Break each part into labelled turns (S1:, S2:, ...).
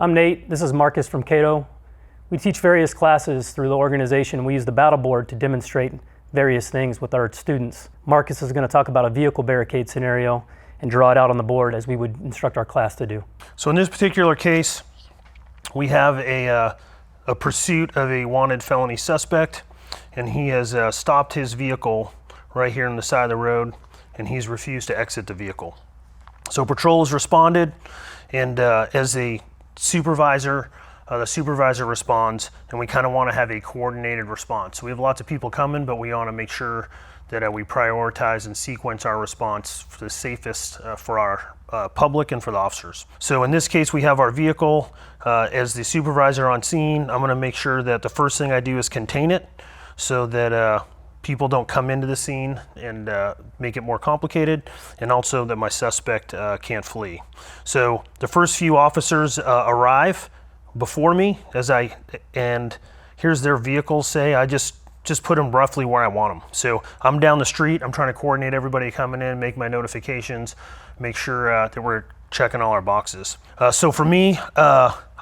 S1: I'm Nate, this is Marcus from CATO. We teach various classes through the organization. We use the battle board to demonstrate various things with our students. Marcus is going to talk about a vehicle barricade scenario and draw it out on the board as we would instruct our class to do.
S2: So in this particular case, we have a pursuit of a wanted felony suspect, and he has stopped his vehicle right here on the side of the road, and he's refused to exit the vehicle. So patrol has responded, and as a supervisor, the supervisor responds, and we kind of want to have a coordinated response. So we have lots of people coming, but we want to make sure that we prioritize and sequence our response for the safest for our public and for the officers. So in this case, we have our vehicle. As the supervisor on scene, I'm going to make sure that the first thing I do is contain it so that people don't come into the scene and make it more complicated, and also that my suspect can't flee. So the first few officers arrive before me and here's their vehicles. Say I just put them roughly where I want them. So I'm down the street, I'm trying to coordinate everybody coming in, make my notifications, make sure that we're checking all our boxes. So for me,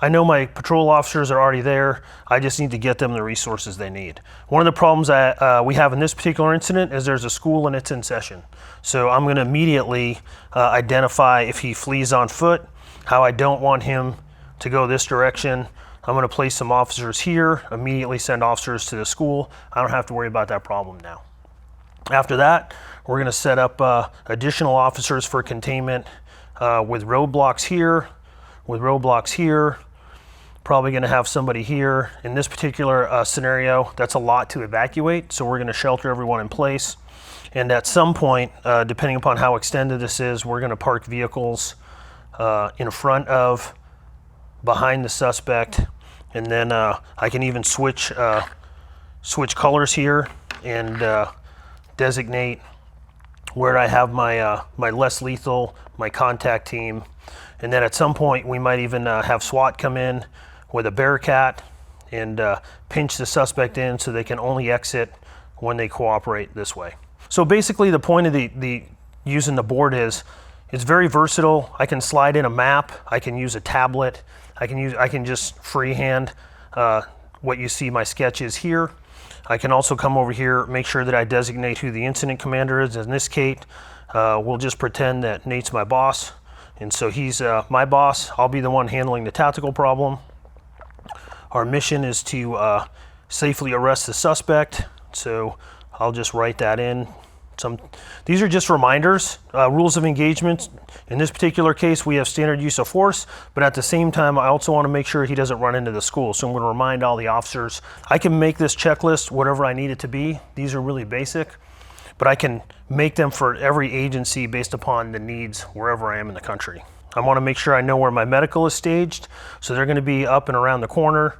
S2: I know my patrol officers are already there. I just need to get them the resources they need. One of the problems we have in this particular incident is there's a school and it's in session. So I'm gonna immediately identify if he flees on foot, how I don't want him to go this direction. I'm gonna place some officers here, immediately send officers to the school. I don't have to worry about that problem now. After that, we're gonna set up additional officers for containment with roadblocks here, probably gonna have somebody here. In this particular scenario, that's a lot to evacuate, so we're gonna shelter everyone in place. And at some point, depending upon how extended this is, we're gonna park vehicles in front of, behind the suspect, and then I can even switch colors here and designate where I have my my less lethal, my contact team. And then at some point we might even have SWAT come in with a Barricade and pinch the suspect in so they can only exit when they cooperate this way. So basically the point of the using the board is it's very versatile. I can slide in a map, I can use a tablet, I can just freehand what you see my sketch is here. I can also come over here, make sure that I designate who the incident commander is. In this case, we'll just pretend that Nate's my boss. And so he's my boss. I'll be the one handling the tactical problem. Our mission is to safely arrest the suspect. So I'll just write that in. These are just reminders, rules of engagement. In this particular case, we have standard use of force, but at the same time, I also want to make sure he doesn't run into the school. So I'm going to remind all the officers. I can make this checklist whatever I need it to be. These are really basic, but I can make them for every agency based upon the needs wherever I am in the country. I want to make sure I know where my medical is staged. So they're going to be up and around the corner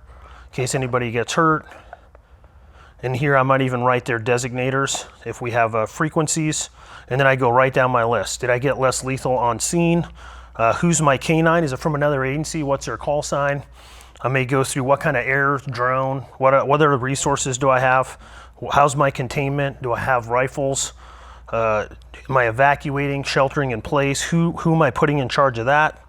S2: in case anybody gets hurt. And here I might even write their designators if we have frequencies. And then I go right down my list. Did I get less lethal on scene? Who's my canine? Is it from another agency? What's their call sign? I may go through what kind of air, drone, what other resources do I have? How's my containment? Do I have rifles? Am I evacuating, sheltering in place? Who am I putting in charge of that?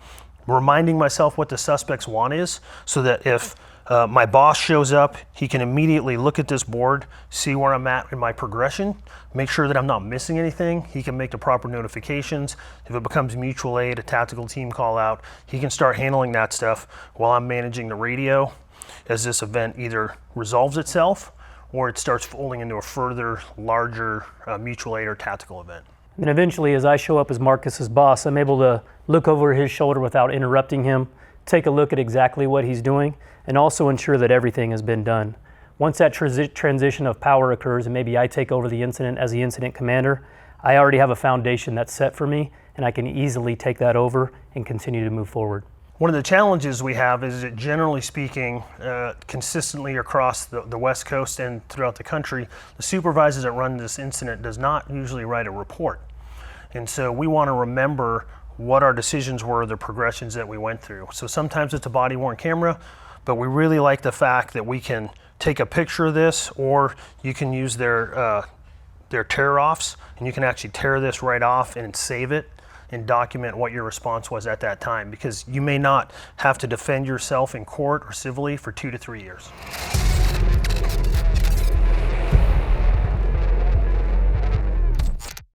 S2: Reminding myself what the suspect's want is so that if my boss shows up, he can immediately look at this board, see where I'm at in my progression, make sure that I'm not missing anything. He can make the proper notifications. If it becomes mutual aid, a tactical team call out, he can start handling that stuff while I'm managing the radio as this event either resolves itself or it starts folding into a further, larger mutual aid or tactical event.
S1: And eventually, as I show up as Marcus's boss, I'm able to look over his shoulder without interrupting him, take a look at exactly what he's doing, and also ensure that everything has been done. Once that transition of power occurs and maybe I take over the incident as the incident commander, I already have a foundation that's set for me and I can easily take that over and continue to move forward.
S2: One of the challenges we have is that generally speaking, consistently across the West Coast and throughout the country, the supervisors that run this incident does not usually write a report. And so we want to remember what our decisions were, the progressions that we went through. So sometimes it's a body-worn camera, but we really like the fact that we can take a picture of this, or you can use their tear-offs, and you can actually tear this right off and save it and document what your response was at that time, because you may not have to defend yourself in court or civilly for 2 to 3 years.